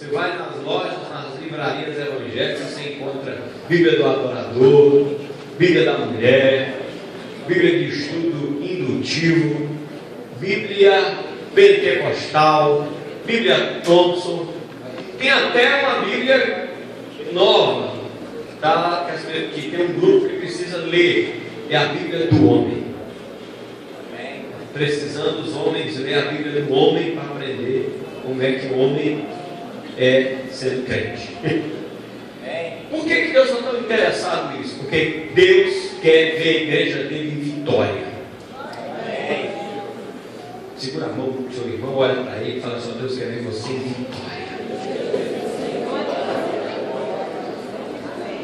Você vai nas lojas, nas livrarias evangélicas, você encontra Bíblia do Adorador, Bíblia da Mulher, Bíblia de Estudo Indutivo, Bíblia Pentecostal, Bíblia Thompson. Tem até uma Bíblia nova, tá? Que tem um grupo que precisa ler. É a Bíblia do Homem. Precisando os homens ler a Bíblia do homem para aprender como é que o homem é sendo crente. Por que Deus não está tão interessado nisso? Porque Deus quer ver a igreja dele em vitória. Segura a mão do seu irmão, olha para ele e fala assim: Deus quer ver você em vitória.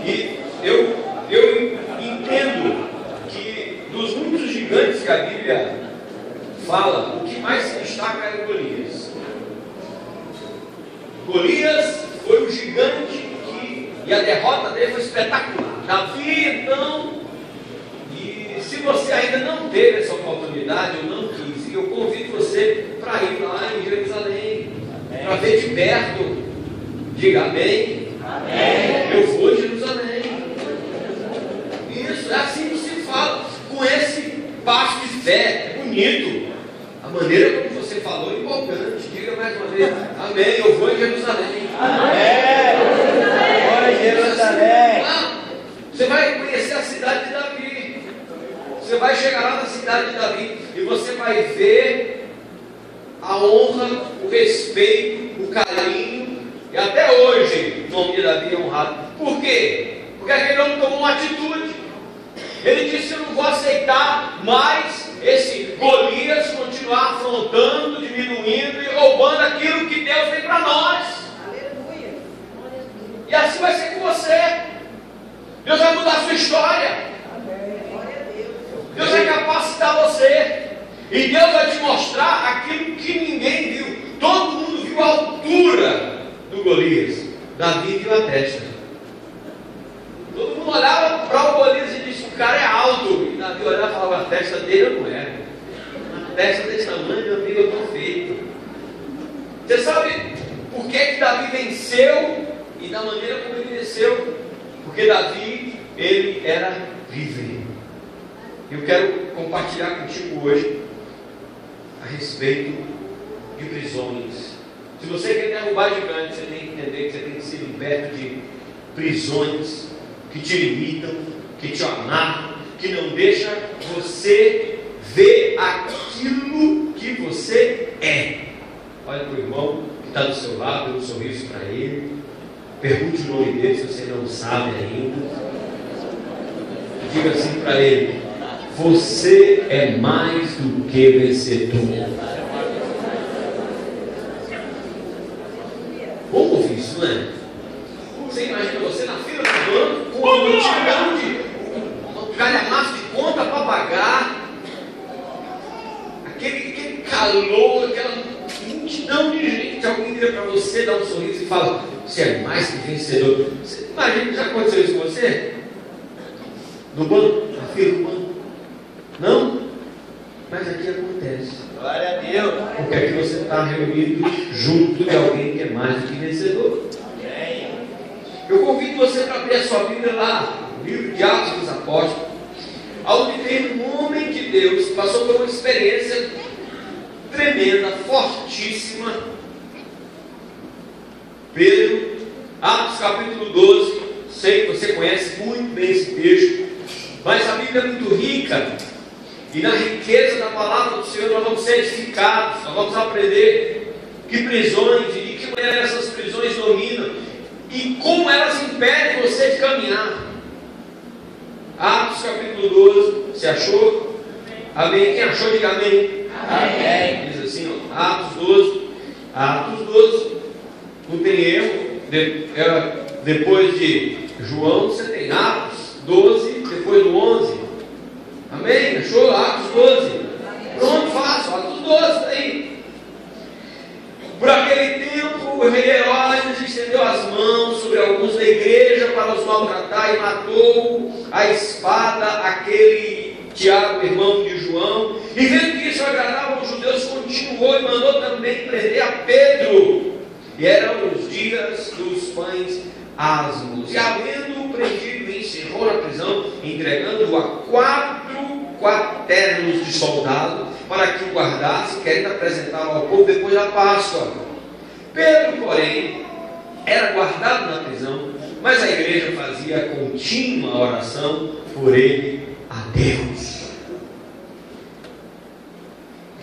E eu entendo que dos muitos gigantes que a Bíblia fala, o que mais se destaca é Golias. Golias foi o gigante e a derrota dele foi espetacular. Davi, então, e se você ainda não teve essa oportunidade ou não quis, eu convido você para ir lá em Jerusalém, para ver de perto. Diga amém. Amém. Eu vou a Jerusalém. Isso, é assim que se fala, com esse passo de fé. É bonito. A maneira como você falou é importante. Diga mais uma vez: amém, eu vou a Jerusalém. Amém. Vou a Jerusalém. Você vai conhecer a cidade de Davi. Você vai chegar lá na cidade de Davi e você vai ver a honra, o respeito, o carinho. E até hoje o nome de Davi é honrado. Por quê? Porque aquele homem tomou uma atitude. Ele disse: eu não vou aceitar mais esse Golias continuar afrontando, diminuindo e roubando aquilo que Deus tem para nós. Aleluia. E assim vai ser com você. Deus vai mudar a sua história. Deus vai capacitar você. E Deus vai te mostrar aquilo que ninguém viu. Todo mundo viu a altura do Golias. Davi viu a testa. Todo mundo olhava para o Golias e disse: o cara é alto. E Davi olhava e falava: a testa dele não é. A testa desse tamanho, meu amigo, eu estou feito. Você sabe por que Davi venceu e da maneira como ele venceu? Porque Davi, ele era livre. Eu quero compartilhar contigo hoje a respeito de prisões. Se você quer derrubar gigantes, você tem que entender que você tem que ser liberto de prisões que te limitam, que te amarram, que não deixa você ver aquilo que você é. Olha para o irmão que está do seu lado, dê um sorriso para ele. Pergunte o nome dele se você não sabe ainda. Diga assim para ele: você é mais do que vencedor. Vamos ouvir isso, não é? Você imagina você na fila do banco com um multidão de calhamaço de conta para pagar, aquele calor, aquela multidão de gente. Alguém vira para você, dá um sorriso e fala: você é mais que vencedor. Você imagina, já aconteceu isso com você? No banco? Na fila do banco? Não? Mas aqui acontece. Glória a Deus. Porque aqui você está reunido junto de alguém que é mais do que vencedor. Eu convido você para abrir a sua Bíblia lá, no livro de Atos dos Apóstolos, onde tem um homem de Deus que passou por uma experiência tremenda, fortíssima. Pedro, Atos capítulo 12. Sei que você conhece muito bem esse texto, mas a Bíblia é muito rica, e na riqueza da palavra do Senhor nós vamos ser edificados, nós vamos aprender que prisões e de que maneira essas prisões dominam e como elas impedem você de caminhar. Atos capítulo 12, você achou? Amém? Quem achou, diga amém. Amém. Diz assim, ó, Atos 12, não tem erro. Depois de João, você tem Atos 12, depois do 11. Amém? Achou? Atos 12. Pronto, fácil. Atos 12, aí. Por aquele tempo, o rei Herodes estendeu as mãos sobre alguns da igreja para os maltratar e matou a espada aquele Tiago, irmão de João. E vendo que isso agradava aos judeus, continuou e mandou também prender a Pedro. e eram os dias dos pães asmos. E havendo prendido, encerrou na prisão, entregando-o a 4 quaternos de soldado, para que o guardasse, querendo apresentá-lo ao povo depois da Páscoa. Pedro, porém, era guardado na prisão, mas a igreja fazia contínua oração por ele a Deus.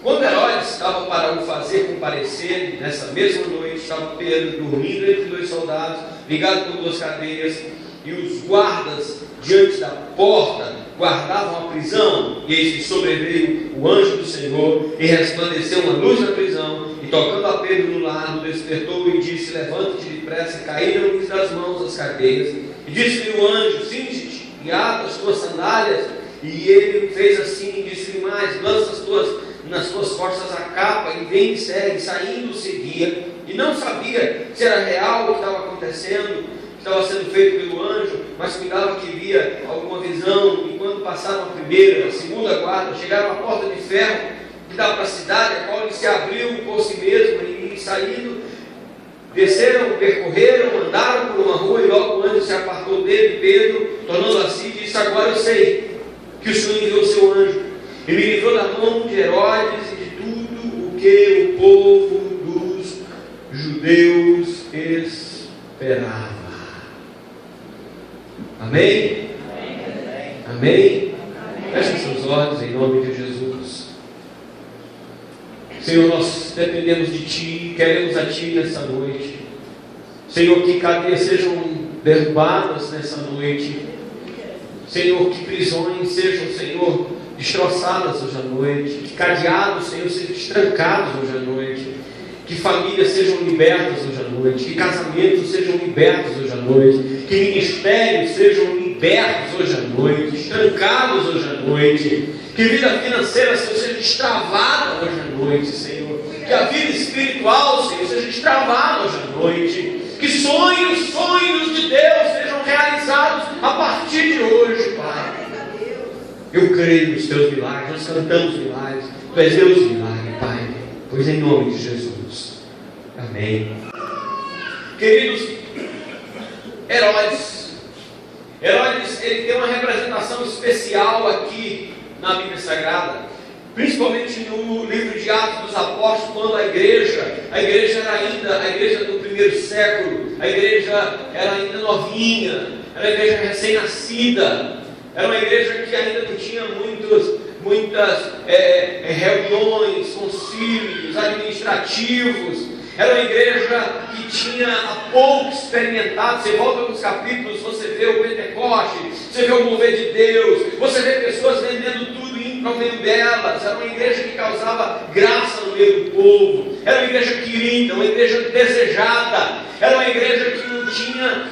Quando Herodes estava para o fazer comparecer, nessa mesma noite, estava Pedro dormindo entre 2 soldados, ligado por 2 cadeias, e os guardas diante da porta guardavam a prisão. E eis que sobreveio o anjo do Senhor, e resplandeceu uma luz na prisão, e tocando a Pedro no lado, despertou e disse: levanta-te depressa. E caíram-lhes das mãos as cadeias. E disse-lhe o anjo: cinge-te e ata as tuas sandálias. E ele fez assim, e disse-lhe mais: lança nas tuas costas a capa, e vem e segue. Saindo seguia, e não sabia se era real o que estava acontecendo, que estava sendo feito pelo anjo, mas cuidava que via alguma visão. E quando passaram a primeira, a segunda guarda, chegaram à porta de ferro que dá para a cidade, a qual se abriu por si mesma, e saindo, desceram, percorreram, andaram por uma rua, e logo o anjo se apartou dele. Pedro, tornando a si, disse: agora eu sei que o Senhor enviou o seu anjo, e me livrou da mão de Herodes e de tudo o que o povo dos judeus esperava. Amém? Amém? Feche seus olhos em nome de Jesus. Senhor, nós dependemos de Ti, queremos a Ti nessa noite. Senhor, que cadeias sejam derrubadas nessa noite. Senhor, que prisões sejam, Senhor, destroçadas hoje à noite. Que cadeados, Senhor, sejam destrancados hoje à noite. Que famílias sejam libertas hoje à noite. Que casamentos sejam libertos hoje à noite. Que ministérios sejam libertos hoje à noite. Destrancados hoje à noite. Que vida financeira, Senhor, seja destravada hoje à noite, Senhor. Que a vida espiritual, Senhor, seja destravada hoje à noite. Que sonhos de Deus sejam realizados a partir de hoje, Pai. Eu creio nos Teus milagres, nós cantamos milagres. Tu és Deus milagre, Pai. Pois em nome de Jesus. Amém. Queridos, Herodes, ele tem uma representação especial aqui na Bíblia Sagrada, principalmente no livro de Atos dos Apóstolos, quando a igreja era ainda a igreja do primeiro século, a igreja era ainda novinha, era a igreja recém-nascida, era uma igreja que ainda não tinha muitas reuniões, concílios administrativos. Era uma igreja que tinha há pouco experimentado. Você volta nos capítulos, você vê o Pentecoste, você vê o mover de Deus, você vê pessoas vendendo tudo e indo para o meio delas. Era uma igreja que causava graça no meio do povo. Era uma igreja querida, uma igreja desejada. Era uma igreja que não tinha,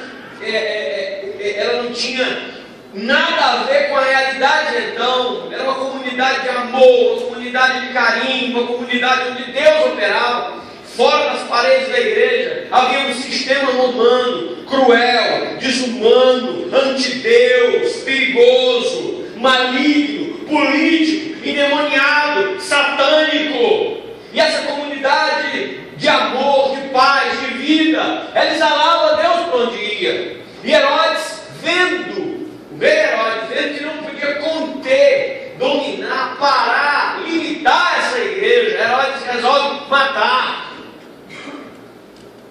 ela não tinha nada a ver com a realidade. Então, era uma comunidade de amor, uma comunidade de carinho, uma comunidade onde Deus operava. Fora das paredes da igreja havia um sistema romano, cruel, desumano, antideus, perigoso, maligno, político, endemoniado, satânico. E essa comunidade de amor, de paz, de vida, ela exalava a Deus por onde ia. E Herodes, o rei Herodes, vendo que não podia conter, dominar, parar, limitar essa igreja, Herodes resolve matar.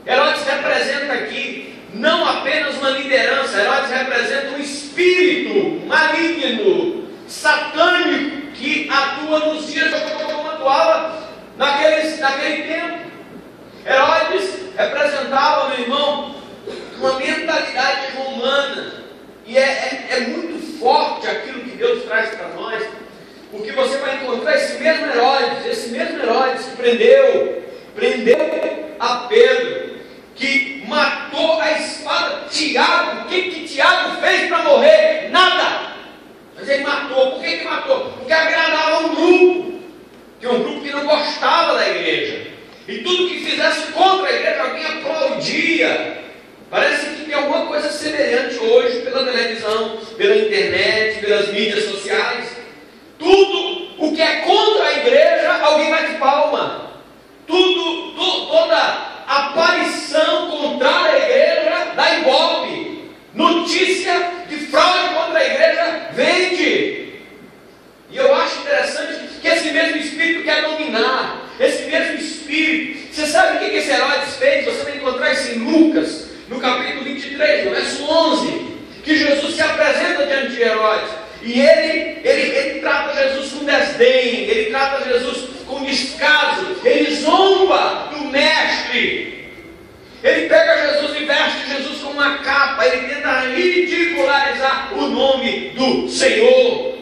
Herodes representa aqui não apenas uma liderança, Herodes representa um espírito maligno, satânico, que atua nos dias como atuava naquele tempo. Herodes representava, meu irmão, uma mentalidade romana, e é muito forte aquilo que Deus traz para nós, porque você vai encontrar esse mesmo Herodes que prendeu a Pedro, que matou a espada Tiago. O que Tiago fez para morrer? Nada. Mas ele matou. Por que matou? Porque agradava um grupo, que é um grupo que não gostava da igreja, e tudo que fizesse contra a igreja alguém aplaudia. Parece que tem alguma coisa semelhante hoje pela televisão, pela internet, pelas mídias sociais. Tudo o que é contra a igreja alguém bate palma. Toda aparição Lucas, no capítulo 23, no verso 11, que Jesus se apresenta diante de Herodes. E ele trata Jesus com desdém, ele trata Jesus com descaso, ele zomba do mestre. Ele pega Jesus e veste Jesus com uma capa, ele tenta ridicularizar o nome do Senhor.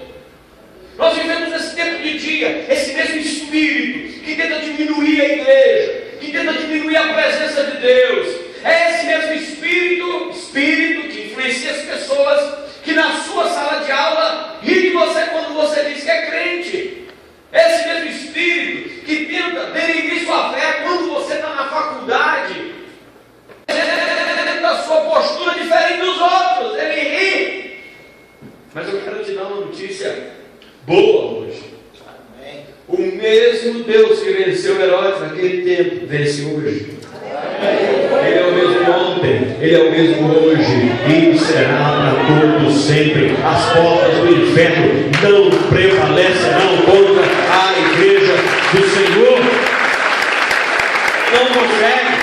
Nós vivemos esse tempo de dia, esse mesmo espírito que tenta diminuir a igreja, que tenta diminuir a presença de Deus. É esse mesmo espírito que influencia as pessoas, que na sua sala de aula ri de você quando você diz que é crente. É esse mesmo espírito que tenta denegrir sua fé quando você está na faculdade. Da sua postura diferente dos outros, ele ri. Mas eu quero te dar uma notícia boa hoje. Amém. O mesmo Deus que venceu Herodes naquele tempo, vence hoje. Amém. Ele é o mesmo ontem, ele é o mesmo hoje, e será para todos sempre. As portas do inferno não prevalecerão contra a igreja do Senhor. Não consegue.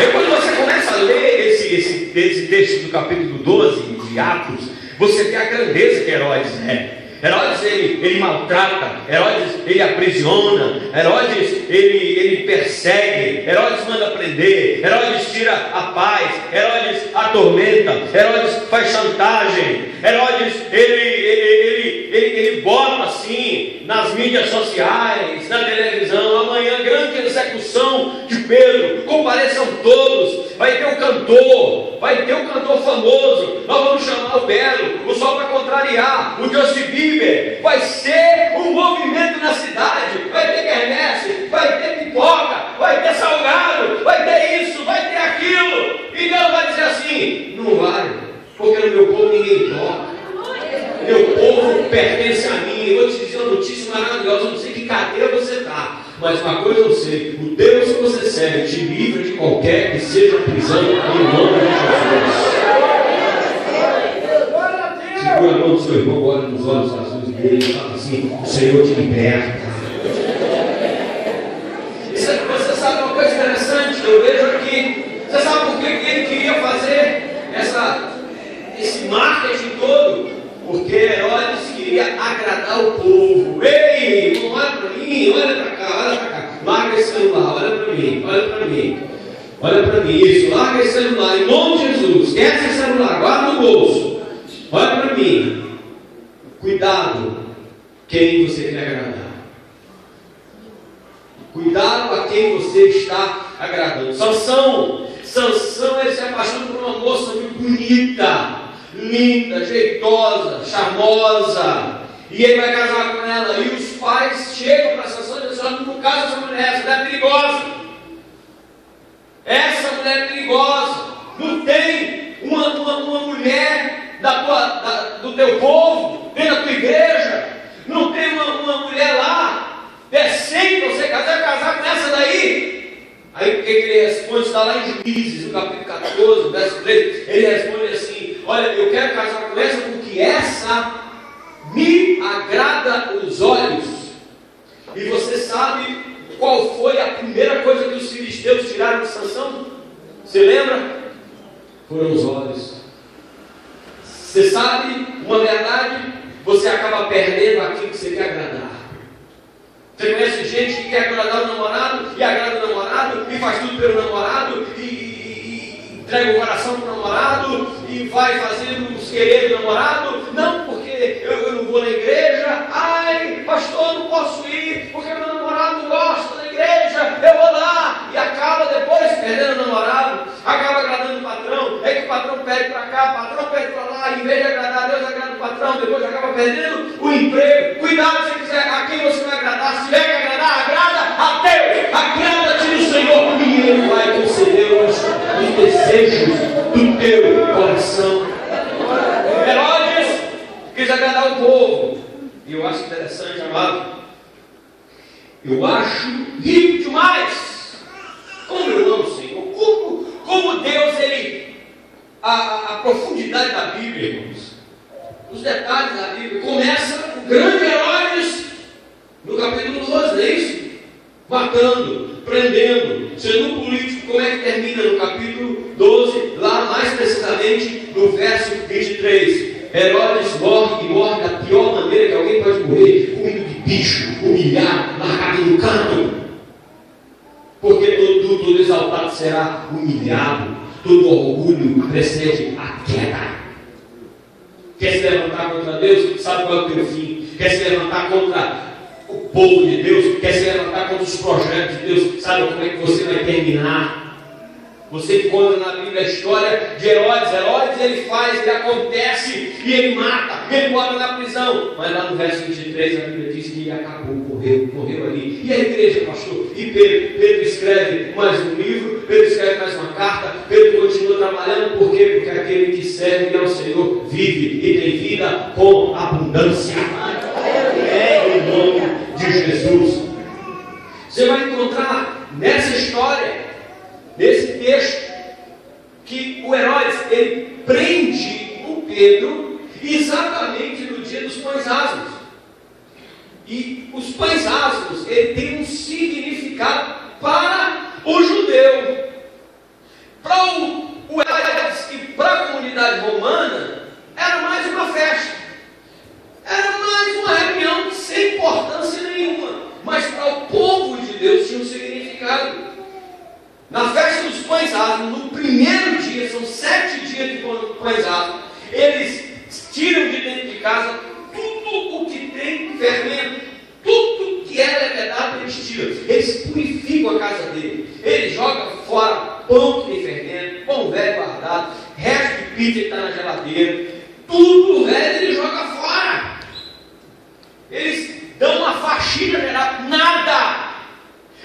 E quando você começa a ler esse texto do capítulo 12 de Atos, você vê a grandeza que Herodes é. Herodes ele maltrata, Herodes ele aprisiona, Herodes ele persegue, Herodes manda prender, Herodes tira a paz, Herodes atormenta, Herodes faz chantagem, Herodes ele bota assim nas mídias sociais, na televisão: amanhã grande execução de Pedro, compareçam todos, vai ter um cantor famoso, nós vamos chamar o Belo, o Sol para contrariar, o Justin Bieber, vai ser um movimento na cidade, vai ter quermesse, vai ter pipoca, vai ter salgado, vai ter isso, vai ter aquilo, e Deus vai dizer assim: não vai, porque no meu povo ninguém toca, meu povo pertence a mim. Eu vou te dizer uma notícia maravilhosa, eu não sei que cadeira você está, mas uma coisa eu sei: o Deus que você serve te livra de qualquer que seja prisão, em nome de Jesus. Segura a mão do seu irmão, olha nos olhos azuis dele e fala assim: o Senhor te liberta. Você sabe uma coisa interessante? Eu vejo aqui, você sabe por que ele queria fazer esse marketing todo? Porque Herodes queria agradar o povo. Ei, não olha para mim, olha para cá, larga esse celular, olha para mim, isso, larga esse celular, em nome de Jesus, esquece esse celular, guarda no bolso, olha para mim. Cuidado quem você quer agradar, cuidado a quem você está agradando. Sansão ele se apaixona por uma moça muito bonita, linda, jeitosa, charmosa, e ele vai casar com ela, e os pais chegam para Sansão e dizem: não casa essa mulher, essa mulher é perigosa, essa mulher é perigosa, não tem uma mulher do teu povo, dentro da tua igreja, não tem uma mulher lá, decente, você casar com essa daí. Aí o que ele responde? Está lá em Juízes, no capítulo 14, verso 3, ele responde assim: olha, eu quero casar com essa porque essa me agrada os olhos. E você sabe qual foi a primeira coisa que os filisteus tiraram de Sansão? Você lembra? Foram os olhos. Você sabe uma verdade? Você acaba perdendo aquilo que você quer agradar. Você conhece gente que quer agradar o namorado e agrada o namorado e faz tudo pelo namorado e entrega o coração para o namorado e vai fazendo os querer do namorado? Não, porque eu não vou na igreja. Ai, pastor, não posso ir porque meu namorado gosta da igreja, eu vou lá, e acaba depois perdendo o namorado, acaba agradando o patrão. É que o patrão pede para cá, o patrão pede para lá, em vez de agradar a Deus, agrada o patrão, depois acaba perdendo o emprego. Cuidado se quiser, a quem você vai agradar. Se tiver que agradar, agrada a Deus, agrada-te no Senhor, e Ele vai conceder os desejos do teu coração. Herodes quis agradar o povo, e eu acho interessante, amado, eu acho rico demais. Como eu amo o Senhor, como Deus, a profundidade da Bíblia, irmãos, os detalhes da Bíblia. Começa com o grande Herodes no capítulo 12, é isso? Matando, prendendo, sendo um político como é que termina no capítulo 12, lá mais precisamente no verso 23. Herodes morre, e morre da pior maneira que alguém pode morrer, comido de bicho, humilhado, largado no canto. Porque todo exaltado será humilhado, todo orgulho precede a queda. Quer se levantar contra Deus? Sabe qual é o teu fim? Quer se levantar contra o povo de Deus? Quer se levantar contra os projetos de Deus? Sabe como é que você vai terminar? Você encontra na Bíblia a história de Herodes. Herodes ele acontece e ele mata, ele bota na prisão. Mas lá no verso 23 a Bíblia diz que ele acabou, morreu ali. E a igreja, pastor? E Pedro escreve mais um livro, Pedro escreve mais uma carta, Pedro continua trabalhando. Por quê? Porque aquele que serve ao Senhor vive e tem vida com abundância. Em nome de Jesus. Você vai encontrar nessa história, nesse texto, que o Herodes ele prende o Pedro exatamente no dia dos pães asmos. E os pães asmos ele tem um significado para o judeu. Para o Herodes e para a comunidade romana era mais uma festa, era mais uma reunião sem importância nenhuma, mas para o povo de Deus tinha um significado. Na festa dos pães asmos, no primeiro dia, são 7 dias de pães asmos, eles tiram de dentro de casa tudo o que tem fermento, tudo que é levedado, eles tiram. Eles purificam a casa dele, eles jogam fora pão que tem fermento, pão velho guardado, resto de pizza que está na geladeira, tudo velho ele joga fora. Eles dão uma faxina geral, nada.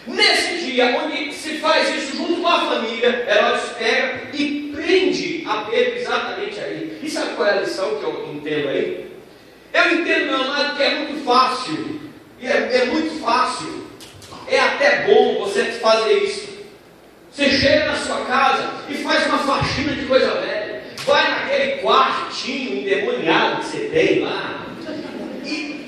Nesse dia, onde se faz isso junto com a família, Herodes pega e prende a Pedro exatamente aí. E sabe qual é a lição que eu entendo aí? Eu entendo, meu amado, que é muito fácil. E é muito fácil. É até bom você fazer isso. Você chega na sua casa e faz uma faxina de coisa velha. Vai naquele quartinho endemoniado que você tem lá.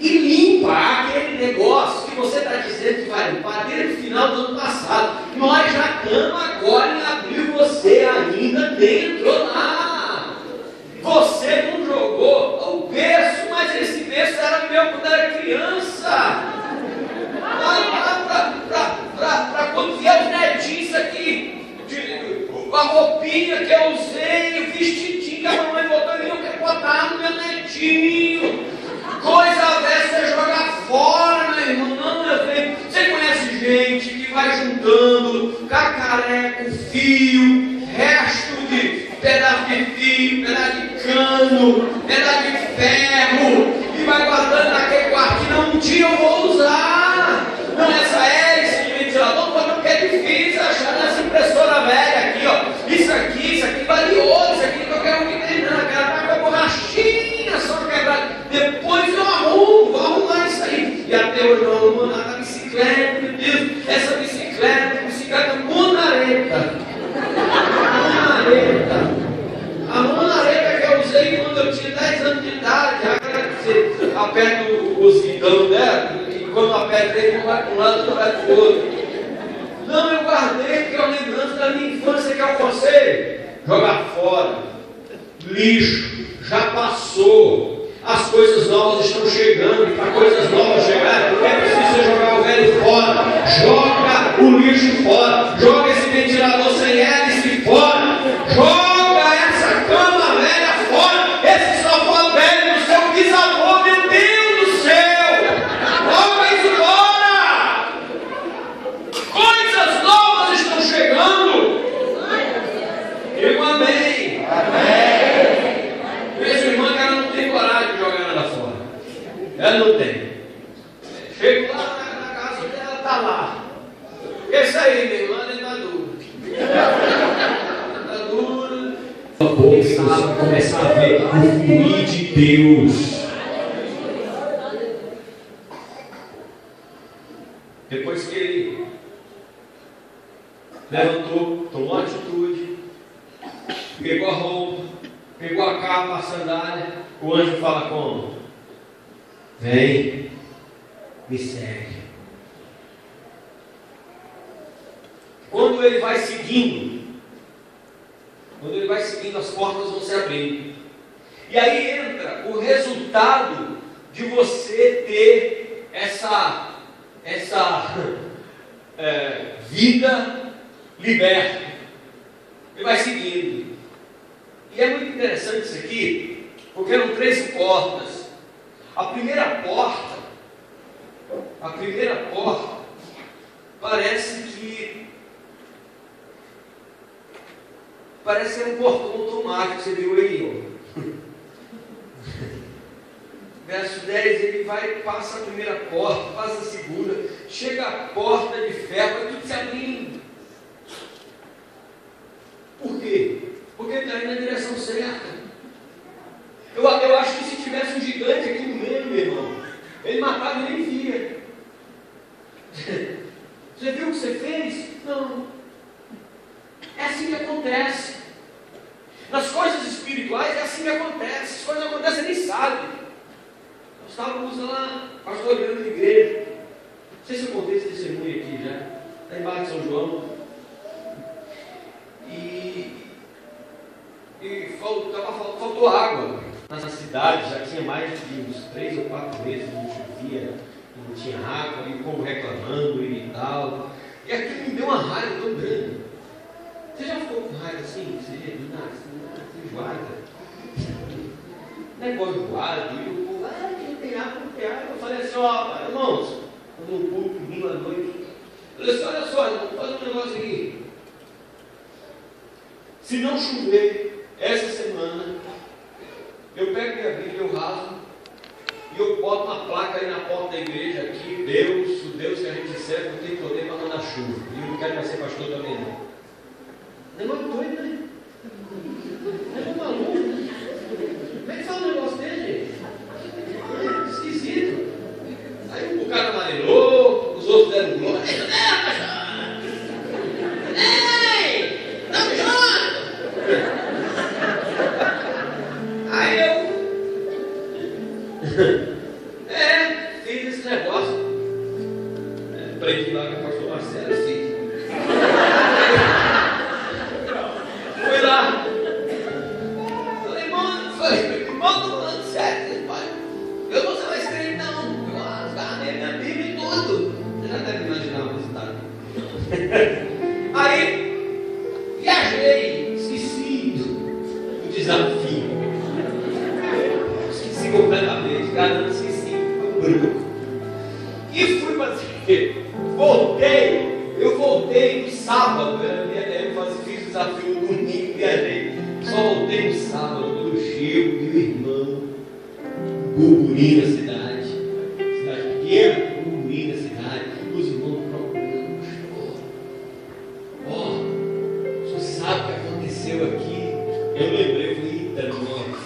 E limpa aquele negócio que você está dizendo que vai limpar desde o final do ano passado. Nós já estamos agora em abril, você ainda nem entrou lá. Você não jogou o berço, mas esse berço era meu quando era criança. Para quando vier os netinhos aqui, a roupinha que eu usei, o vestidinho que a mamãe botou em mim, eu quero botar no meu netinho. Coisa dessa você joga fora, meu irmão. Não, meu filho. Você conhece gente que vai juntando cacareco, fio, resto de pedaço de fio, pedaço de cano, pedaço de ferro, e vai guardando naquele quartinho. Não, um dia eu vou usar. Não, essa hélice de ventilador, porque é difícil achar nessa impressora velha aqui, ó. Isso aqui valioso, isso aqui que eu quero que tem, não, eu quero estar com a borrachinha só quebrada. Depois eu arrumo, vou arrumar isso aí. E até hoje eu arrumo nada, bicicleta, meu Deus, essa bicicleta monareta. A monareta que eu usei quando eu tinha 10 anos de idade, você aperta os guidão dela, e quando aperta ele, não vai para um lado, não vai para o outro. Não, eu guardei, porque é uma lembrança da minha infância que eu alcancei. Jogar fora, lixo, já passou. As coisas novas estão chegando, e para coisas novas chegarem, é preciso você jogar o velho fora. Joga o lixo fora, joga esse ventilador sem hélice fora, joga essa cama velha fora, esse sofá velho do seu bisavô, meu Deus do céu, joga isso fora. Coisas novas estão chegando. Digo amém. Minha irmã, que ela não tem coragem de jogar nada fora. Ela não tem. Chego lá na casa dela, está lá. Esse aí, minha irmã, ele está duro. Está duro. Você vai começar a ver o fluir de Deus. Depois que ele levantou, tomou uma atitude, pegou a roupa, pegou a capa, a sandália, o anjo fala como? Vem, me segue. Quando quando ele vai seguindo. Quando ele vai seguindo, as portas vão se abrindo. E aí entra o resultado de você ter essa vida liberta. Ele vai seguindo. E é muito interessante isso aqui, porque eram 3 portas. A primeira porta parece que é um portão automático, você viu aí, ó. Verso 10, ele passa a primeira porta, passa a segunda, chega a porta de ferro, vai tudo se abrindo. Por quê? Porque ele está indo na direção certa. Eu acho que se tivesse um gigante aqui no meio, meu irmão, ele matava e nem via. Você viu o que você fez? Não. É assim que acontece. Nas coisas espirituais é assim que acontece. As coisas acontecem, nem sabe. Nós estávamos lá, pastoreando a igreja. Não sei se eu contei esse testemunho aqui já. Está embaixo de São João. E faltou água na cidade. Já tinha mais de uns 3 ou 4 meses que não chovia, não tinha água, e o povo reclamando e tal. E aquilo me deu uma raiva tão grande. Você já ficou com raiva assim? Você enjoada? Negócio enjoado, e o povo, não tem água, não tem água. Eu falei assim, ó, irmãos, quando o público domingo à noite, eu falei assim, olha só, vamos fazer um negócio aqui. Se não chover essa semana, eu pego minha Bíblia, eu rasgo, e eu boto uma placa aí na porta da igreja aqui, Deus, o Deus que a gente serve, não tem poder para mandar chuva. E eu não quero mais ser pastor também não. Negócio doido, né? É um maluco. Como é que fala um negócio dele, gente? Esquisito. Aí o cara amarelou, os outros deram glória. Ei! Tamo junto! Aí eu fiz esse negócio. Aprendi lá com o pastor Marcelo, assim. Fui lá. Falei, irmão, tô falando sério, pai. Eu não sou mais crente, não. Eu vou rasgar minha Bíblia e tudo. Você já deve imaginar o resultado. Aí, viajei, esqueci do desafio. Esqueci completamente, cara, não esqueci, foi um branco. E fui fazer, eu voltei no sábado, eu fiz o desafio no domingo, viajei, só voltei no sábado, todo cheio, meu irmão, burburinho na cidade pequena, burburinho na cidade, os irmãos procurando, você sabe o que aconteceu aqui? Eu lembrei, eu falei, eita, nós,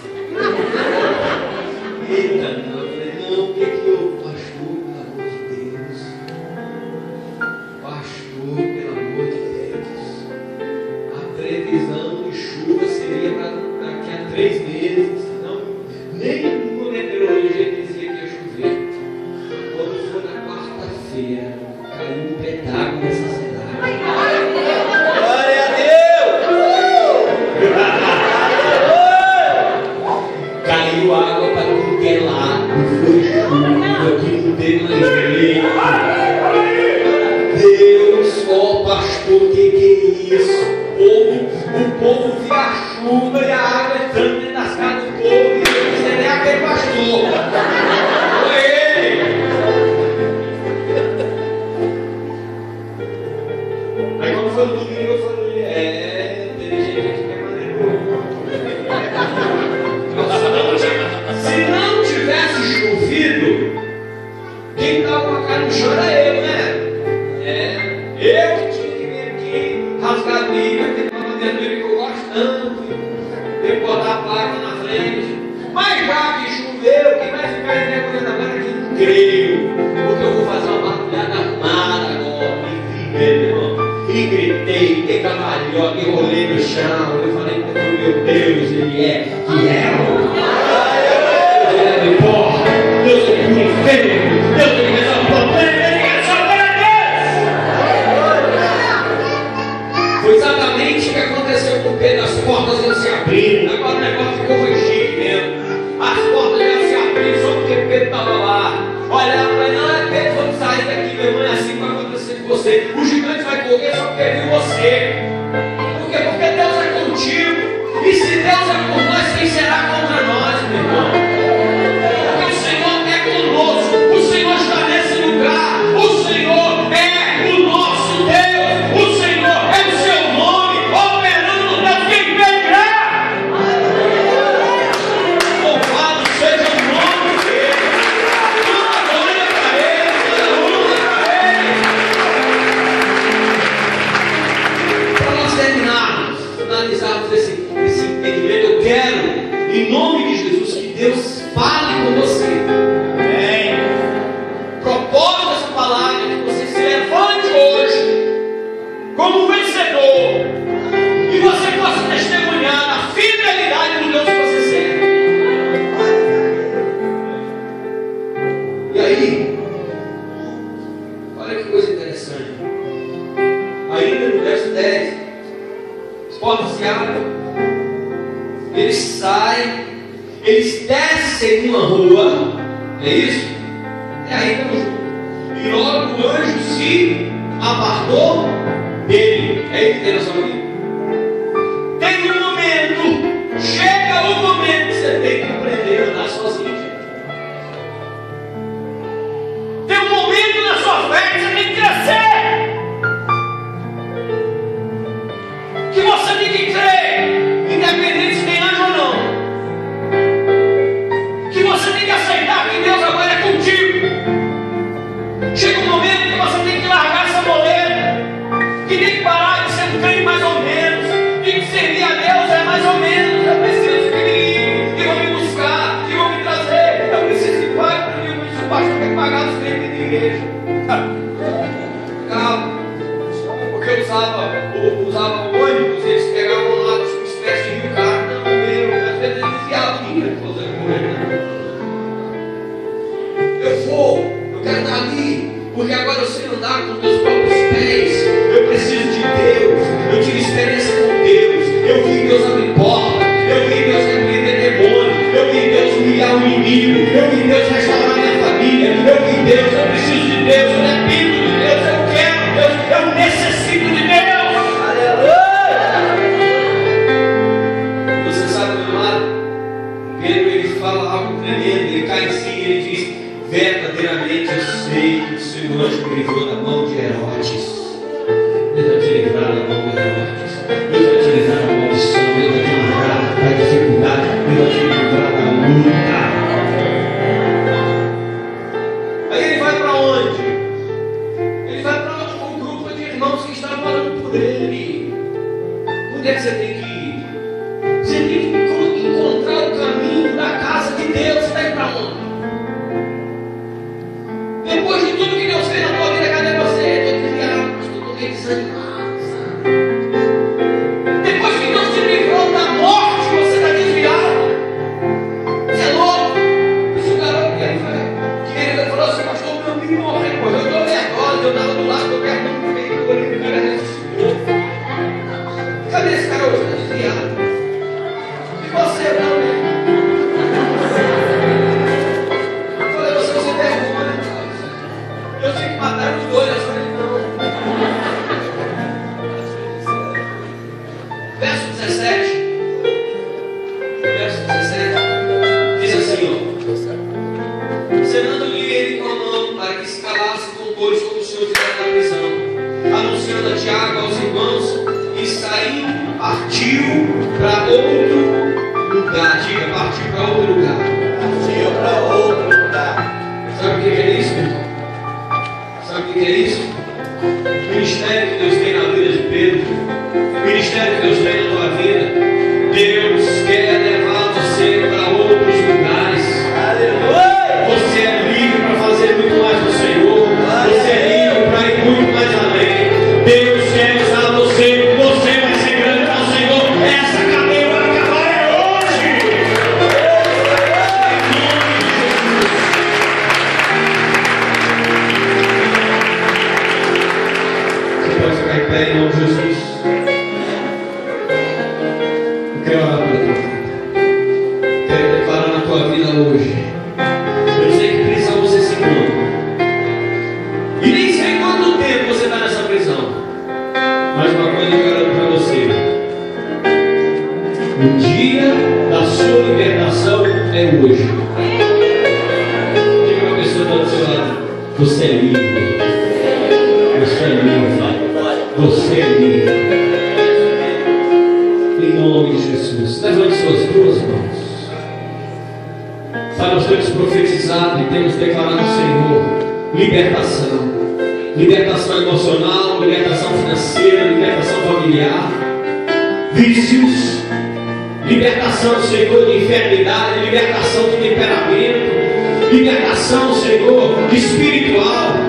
eu falei, não, o que que eu, pastor, pelo amor de Deus, a previsão de chuva seria para daqui a 3 meses, não, nem a meteorologia dizia que ia chover. Quando foi na quarta-feira, caiu um pedaço nessa cidade. Glória a Deus! Caiu água para tudo que é lado, foi chuva que não teve jeito. Deus, pastor, o que é isso? O povo vê a chuva e a água entrando dentro das casas do povo, e Deus não é nem aquele pastor. Foi ele. Aí quando foi no domingo, eu falei, tem gente aqui que é maneiro. Se não tivesse chovido, quem estava com a cara no chão era eu, né? Eu que tinha que vir aqui, rasgar a Bíblia, tem uma bandeira que eu gosto tanto, tem que botar a placa na frente. Mas já que choveu, quem vai ficar em vergonha agora é quem creio, porque eu vou fazer uma barulhada armada agora. E vi mesmo, irmão, e gritei, dei cambalhota, e rolei no chão. Eu falei, meu Deus, ele é fiel. Ele é de porra, Deus é puro e feio, Deus é que resolve o problema, ele resolve a Deus. abrindo. Agora o negócio ficou chique mesmo. As portas já se abriram só porque Pedro estava lá. Olha, para não é Pedro, vamos sair daqui, meu irmão, é assim que vai acontecer com você. O gigante vai correr só porque viu você. Por quê? Porque Deus é contigo. E se Deus é por nós, quem será contra nós, meu irmão? Porque o Senhor é conosco. O Senhor está nesse lugar. O Senhor é o nosso Deus. O Senhor é o seu nome. Operando no Deus quem pedirá. Louvado seja o nome dele. Toda glória para ele. Toda honra para ele. Para nós terminarmos, finalizarmos esse entendimento, eu quero, em nome de Jesus, que Deus fale com você. Amém. Propósito dessa palavra é que você se levante hoje como um vencedor e você possa testemunhar a fidelidade do Deus que você serve. E aí, olha que coisa interessante. Ainda no verso 10, as portas se abrem, eles saem, eles descem uma rua, é isso? É aí estamos juntos. E logo o anjo se apartou dele. É isso que tem na sua vida. Tem um momento, chega o momento que você tem que aprender a andar sozinho, gente. Tem um momento na sua fé que você tem que crescer. Que você tem que crer, independente se tem anjo ou não. Que você tem que aceitar que Deus agora é contigo. Chega um momento que você tem que largar essa moleta, que tem que parar de ser um crente mais ou menos, tem que servir a Deus é mais ou menos. Eu preciso que vão me buscar, que vão me trazer. Eu preciso que pague para mim, o pastor tem que pagar os crentes da igreja. Calma. Porque eu usava ônibus, eles pegavam lá uma espécie de rio carro, não, às vezes eles enfiavam em mim, eu quero estar ali, porque agora eu sei andar com os meus próprios pés, eu preciso de Deus, eu tive experiência com Deus, eu vi Deus abrir porta, eu vi Deus repreender demônio, eu vi Deus humilhar o inimigo, eu vi Deus restaurar minha família, eu vi Deus, eu preciso de Deus, eu dependo de Deus, eu quero Deus, eu necessito de Deus. Você sabe, meu amado, Pedro ele fala algo tremendo, ele cai em si, ele diz: verdadeiramente eu sei que o Senhor anjo me livrou da mão de Herodes. Deus vai te livrar da mão de Herodes. Deus vai te livrar da maldição. Deus vai te livrar da dificuldade. Deus vai te livrar da luta. Aí ele vai para onde? Ele vai para onde? Com um grupo de irmãos que estão falando por ele. Onde é que você tem que ir? Você tem que encontrar o caminho da casa de Deus. Você está indo para onde? Depois de tudo que Deus fez na tua vida, cadê você? Estou desviado, estou meio desanimado, sabe? Depois que Deus te livrou da morte, você está desviado. Você é louco. Esse garoto que ele falou assim: pastor, meu amigo morreu. Eu estou nervoso, eu estava do lado, eu pergunto bem, o cara ressuscitou. Cadê esse cara hoje? Está desviado. E você não, né? Eu tinha que matar os dois, eu falei, não. Verso 17. Verso 17. Diz assim, ó: cenando-lhe ele com a mão, para que se calasse com todos como o Senhor tivera na prisão, anunciando a Tiago aos irmãos, e saindo, partiu para outro lugar. Diga, partiu para outro lugar. Partiu para outro lugar. Sabe o que é isso, meu irmão? Sabe o que é isso? O ministério que Deus tem na vida de Pedro, o ministério que Deus tem na tua vida, Deus quer levar você para outros lugares. Aleluia! Você é livre para fazer muito mais no Senhor. Você é livre para ir muito mais além. Deus quer usar você. Você vai ser grande para o Senhor. Essa cadeia vai acabar hoje. Pode ficar em pé em nome de Jesus. Eu quero orar por O dia da sua libertação é hoje. Diga uma pessoa do seu lado: você é livre. Você é livre. Você é livre. Em nome de Jesus. Levante suas duas mãos. Pai, nós temos profetizado e temos declarado ao Senhor libertação. Libertação emocional, libertação financeira, libertação familiar, vícios, libertação, Senhor, de enfermidade, libertação de temperamento, libertação, Senhor, espiritual.